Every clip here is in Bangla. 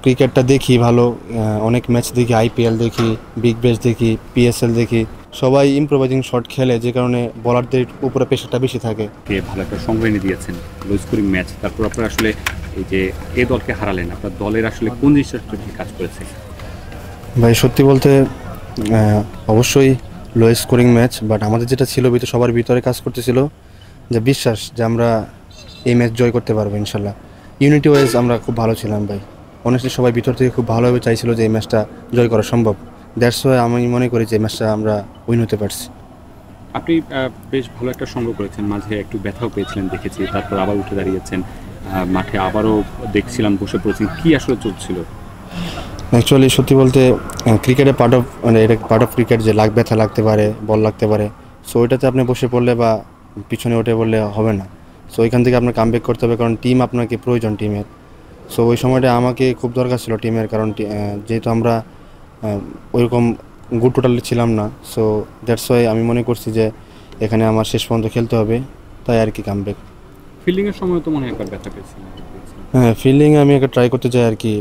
ক্রিকেটটা দেখি ভালো, অনেক ম্যাচ দেখি, আইপিএল দেখি, বিগ ব্যাশ দেখি, পিএসএল দেখি। সবাই ইম্প্রোভাইজিং শট খেলে, যে কারণে বলারদের উপরে প্রেশারটা বেশি থাকে। ভালো একটা সংগ্রহ এনে দিয়েছেন, লো স্কোরিং ম্যাচ। তারপর আপনারা আসলে এই যে এ দলকে হারালেন, আপনার দলের আসলে কোন জিনিসটা কাজ করেছে? ভাই সত্যি বলতে অবশ্যই লো স্কোরিং ম্যাচ, বাট আমাদের যেটা ছিল সবার ভিতরে কাজ করতেছিল যে বিশ্বাস যে আমরা এই ম্যাচ জয় করতে পারবো ইনশাল্লাহ। ইউনিটি ওয়াইজ আমরা খুব ভালো ছিলাম ভাই। অনেস্টলি সবাই ভিতর থেকে খুব ভালোভাবে চাইছিল যে এই ম্যাচটা জয় করা সম্ভব। দ্যাটস ওয়াই আমি মনে করি যে এই ম্যাচটা আমরা উইন হতে পারছি। আপনি বেশ ভালো একটা সংগ্রহ করেছেন, মাঝে একটু ব্যথাও পেয়েছিলেন দেখেছি, তারপর আবার উঠে দাঁড়িয়েছেন, মাঠে আবারও দেখছিলাম বসে পড়েছেন। কি আসলে চলছিল? অ্যাকচুয়ালি সত্যি বলতে ক্রিকেটে পার্ট অফ, মানে এটা পার্ট অফ ক্রিকেট যে ব্যথা লাগতে পারে, বল লাগতে পারে। সো ওইটাতে আপনি বসে পড়লে বা পিছনে উঠে পড়লে হবে না। সো ওইখান থেকে আপনার কামব্যাক করতে হবে, কারণ টিম আপনাকে প্রয়োজন টিমের। সো ওই সময়টা আমাকে খুব দরকার ছিল টিমের, কারণ যেহেতু আমরা ওইরকম গুড টোটালি ছিলাম না। সো দ্যাটস ওয়াই আমি মনে করছি যে এখানে আমার শেষ পর্যন্ত খেলতে হবে, তাই আর কি কামব্যাক। ফিল্ডিংয়ের সময় তো মনে হয় একবার ব্যথা পেয়েছিলেন। হ্যাঁ, ফিল্ডিং আমি একটা ট্রাই করতে চাই আর কি,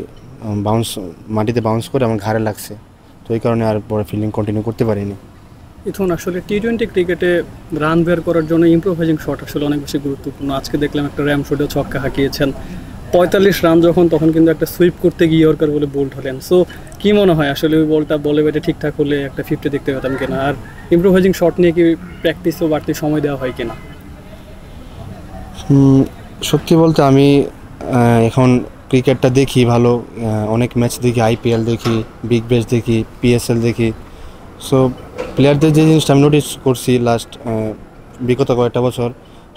বাউন্স মাটিতে বাউন্স করে আমার ঘাড়ে লাগছে, তো এই কারণে আর পরে ফিল্ডিং কন্টিনিউ করতে পারিনি। এখন আসলে টি-20 ক্রিকেটে রান বের করার জন্য ইম্প্রোভাইজিং শট আসলে অনেক বেশি গুরুত্বপূর্ণ। আজকে দেখলাম একটা র্যাম শটে ছক্কা হাঁকিয়েছেন, 45 রান যখন, তখন কিন্তু একটা সুইপ করতে গিয়ে ইয়র্কার বলে বোল্ড হলেন। সো কি মনে হয় আসলে ওই বলটা বলে বেটে ঠিকঠাক হলে একটা 50 দেখতে পেতাম কিনা? আর ইম্প্রোভাইজিং শট নিয়ে কি প্র্যাকটিসও বাড়তি সময় দেওয়া হয় কিনা? সত্যি বলতে আমি এখন ক্রিকেটটা দেখি ভালো, অনেক ম্যাচ দেখি, আইপিএল দেখি, বিগ ব্যাশ দেখি, পিএসএল দেখি। সো প্লেয়ারদের যে জিনিসটা আমি নোটিস করছি লাস্ট বিগত কয়েকটা বছর,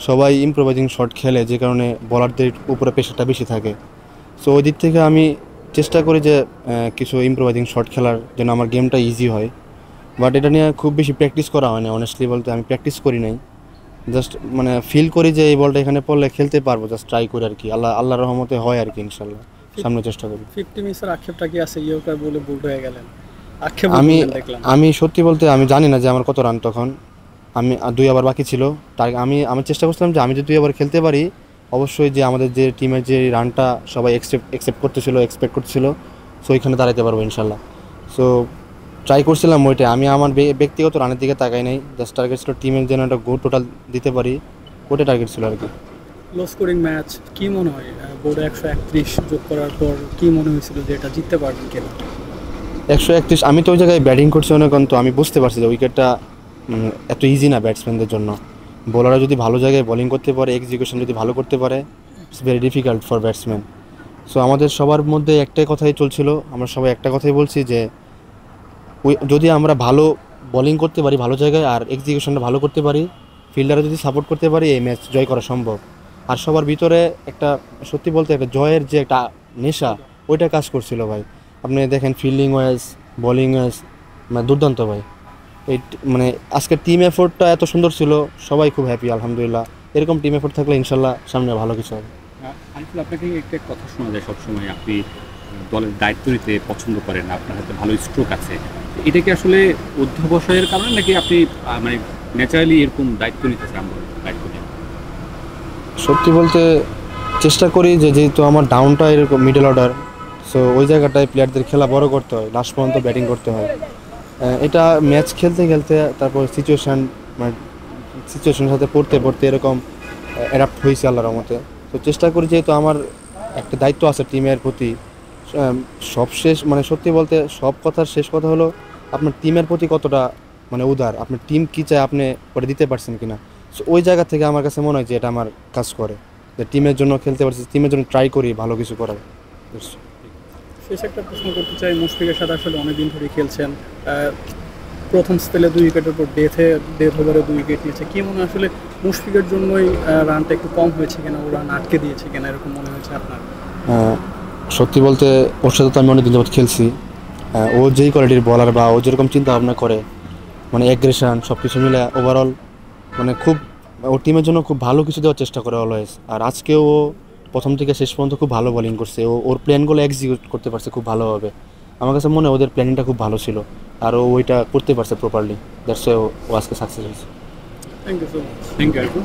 সবাই ইম্প্রোভাইজিং শট খেলে, যে কারণে বলারদের উপরে প্রেশারটা বেশি থাকে। সো ওই দিক থেকে আমি চেষ্টা করি যে কিছু ইম্প্রোভাইজিং শট খেলার যেন আমার গেমটা ইজি হয়। বাট এটা নিয়ে খুব বেশি প্র্যাকটিস করা হয় না, অনেস্টলি বলতে আমি প্র্যাকটিস করি নাই। জাস্ট মানে ফিল করি যে এই বলটা এখানে পড়লে খেলতে পারবো, জাস্ট ট্রাই করি আর কি। আল্লাহর রহমতে হয় আর কি, ইনশাল্লাহ সামনে চেষ্টা করি। 50 মিসের আক্ষেপটা কি আছে? ইয়র্কার বলে বোল্ড হয়ে গেলেন, আক্ষেপ আমি দেখলাম। আমি সত্যি বলতে আমি জানি না যে আমার কত রান তখন। আমি 2 ওভার বাকি ছিল, তার আমি চেষ্টা করছিলাম যে আমি যদি 2 ওভার খেলতে পারি, অবশ্যই যে আমাদের যে টিমের যে রানটা সবাই এক্সপেক্ট করতেছিল, সো ওইখানে দাঁড়াতে পারবো ইনশাল্লাহ। সো ট্রাই করছিলাম ওইটা। আমি আমার ব্যক্তিগত রানের দিকে তাকাই নাই, জাস্ট টার্গেট ছিল টিমের যেন একটা গোল টোটাল দিতে পারি, ওটা টার্গেট ছিল আর কি। লো স্কোরিং ম্যাচ, কি মনে হয় বোর্ডে 131 যোগ করার পর কি মনে হয়েছিল যে এটা জিততে পারবেন কিনা? 131, আমি তো ওই জায়গায় ব্যাটিং করছি অনেকক্ষণ, তো আমি বুঝতে পারছি যে উইকেটটা এত ইজি না ব্যাটসম্যানদের জন্য। বোলাররা যদি ভালো জায়গায় বোলিং করতে পারে, এক্সিকিউশন যদি ভালো করতে পারে, it's very difficult for batsman. So আমাদের সবার মধ্যে একটাই কথাই চলছিল, আমরা সবাই একটা কথাই বলছি যে যদি আমরা ভালো বোলিং করতে পারি ভালো জায়গায়, আর এক্সিকিউশনটা ভালো করতে পারি, ফিল্ডারে যদি সাপোর্ট করতে পারি, এই ম্যাচ জয় করা সম্ভব। আর সবার ভিতরে একটা, সত্যি বলতে একটা জয়ের যে একটা নেশা, ওইটা কাজ করছিল ভাই। আপনি দেখেন ফিল্ডিং ওয়াইজ, বোলিং ওয়াইজ, মানে দুর্দান্ত ভাই। এই মানে আজকের টিম এফোর্টটা এত সুন্দর ছিল, সবাই খুব হ্যাপি আলহামদুলিল্লাহ। এরকম টিম এফোর্ট থাকলে ইনশাল্লাহ সামনে ভালো কিছু হবে। আসলে আপনাকে একটা কথা শোনা যায় সবসময়, আপনি দলের দায়িত্ব নিতে পছন্দ করেন, আপনার হাতে ভালো স্ট্রোক আছে। এটা কি আসলে অধ্যবসায়ের কারণে, নাকি আপনি মানে ন্যাচারালি এরকম দায়িত্ব নিতে চান? দায়িত্ব নেন? সত্যি বলতে চেষ্টা করি যে, যেহেতু আমার ডাউনটা এরকম মিডল অর্ডার, সো ওই জায়গাটায় প্লেয়ারদের খেলা বড় করতে হয়, লাস্ট পর্যন্ত ব্যাটিং করতে হয়। এটা ম্যাচ খেলতে খেলতে, তারপর মানে সিচুয়েশনের সাথে পড়তে পড়তে এরকম অ্যাডাপ্ট হয়েছে আল্লাহর রহমতে। তো চেষ্টা করি, যেহেতু আমার একটা দায়িত্ব আছে টিমের প্রতি। সব শেষ, মানে সত্যি বলতে সব কথার শেষ কথা হলো আপনার টিমের প্রতি কতটা মানে উদার, আপনার টিম কী চায় আপনি ওটা দিতে পারছেন কিনা। সো ওই জায়গা থেকে আমার কাছে মনে হয় যে এটা আমার কাজ করে, যে টিমের জন্য খেলতে পারছি, টিমের জন্য ট্রাই করি ভালো কিছু করার। শেষ একটা প্রশ্ন করতে চাই, মুশফিকের সাথে আসলে অনেকদিন ধরে খেলছেন, প্রথম স্পেলে 2 উইকেটের পর ডেথ ওভারে 2 উইকেট নিয়েছে। কি মনে হয় আসলে মুশফিকের জন্যই রানটা একটু কম হয়েছে কিনা, ও রান আটকে দিয়েছে কিনা, এরকম মনে হয়েছে আপনার? সত্যি বলতে ওর সাথে তো আমি অনেকদিন যাবত খেলছি। ও যেই কোয়ালিটির বলার বা ও যেরকম চিন্তা ভাবনা করে, মানে অ্যাগ্রেশন সব কিছু মিলে ওভারঅল মানে খুব, ও টিমের জন্য খুব ভালো কিছু দেওয়ার চেষ্টা করে অলওয়েজ। আর আজকেও ও প্রথম থেকে শেষ পর্যন্ত খুব ভালো বোলিং করছে, ওর প্ল্যানগুলো এক্সিকিউট করতে পারছে খুব ভালোভাবে। আমার কাছে মনে হয় ওদের প্ল্যানিংটা খুব ভালো ছিল, আর ও ওইটা করতে পারছে প্রপারলি। দ্যাটস ওয়াই ও আজকে সাকসেস হয়েছে। Thank you so much. Thank you.